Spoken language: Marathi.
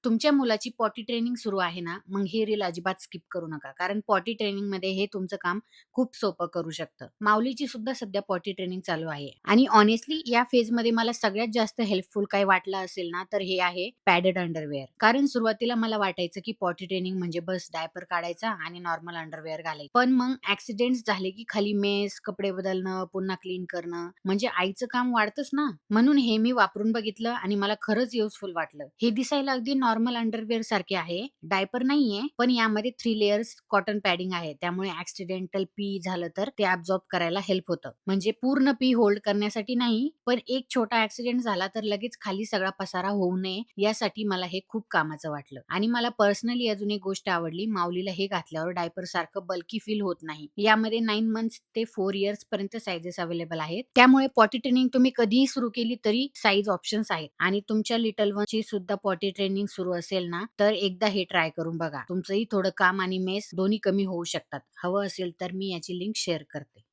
तुमच्या मुलाची पॉटी ट्रेनिंग सुरू आहे ना, मग ही रील अजिबात स्किप करू नका. कारण पॉटी ट्रेनिंगमध्ये हे तुमचं काम खूप सोपं करू शकतं. माऊलीची सुद्धा सध्या पॉटी ट्रेनिंग चालू आहे आणि हॉनेस्टली या फेजमध्ये मला सगळ्यात जास्त हेल्पफुल काही वाटलं असेल ना, तर हे आहे पॅडेड अंडरवेअर. कारण सुरुवातीला मला वाटायचं की पॉटी ट्रेनिंग म्हणजे बस डायपर काढायचा आणि नॉर्मल अंडरवेअर घालायचं. पण मग ॲक्सिडेंट्स झाले की खाली मेस, कपडे बदलणं, पुन्हा क्लीन करणं म्हणजे आईचं काम वाढतंच ना. म्हणून हे मी वापरून बघितलं आणि मला खरंच युजफुल वाटलं. हे दिसायला अगदी नॉर्मल अंडरवेअर सारखे आहे. डायपर नाहीये, पण यामध्ये 3 लेयर्स कॉटन पॅडिंग आहे. त्यामुळे ॲक्सिडेंटल पी झालं तर ते ॲब्झॉर्ब करायला हेल्प होतं. म्हणजे पूर्ण पी होल्ड करण्यासाठी नाही, पण एक छोटा ॲक्सिडेंट झाला तर लगेच खाली सगळा पसारा होऊ नये यासाठी मला हे खूप कामाचं वाटलं. आणि मला पर्सनली अजून एक गोष्ट आवडली. माऊलीला हे घातल्यावर डायपर सारखं बल्की फील होत नाही. यामध्ये 9 मंथ्स ते 4 इयर्स पर्यंत साइजेस अवेलेबल आहेत. त्यामुळे पॉटी ट्रेनिंग तुम्ही कधीही सुरू केली तरी साईज ऑप्शन्स आहेत. आणि तुमच्या लिटल वनची सुद्धा पॉटी ट्रेनिंग सुरू असेल ना, तर एकदा हे ट्राय करून बघा. तुमचंही थोडं काम आणि मेस दोन्ही कमी होऊ शकतात. हवं असेल तर मी याची लिंक शेअर करते.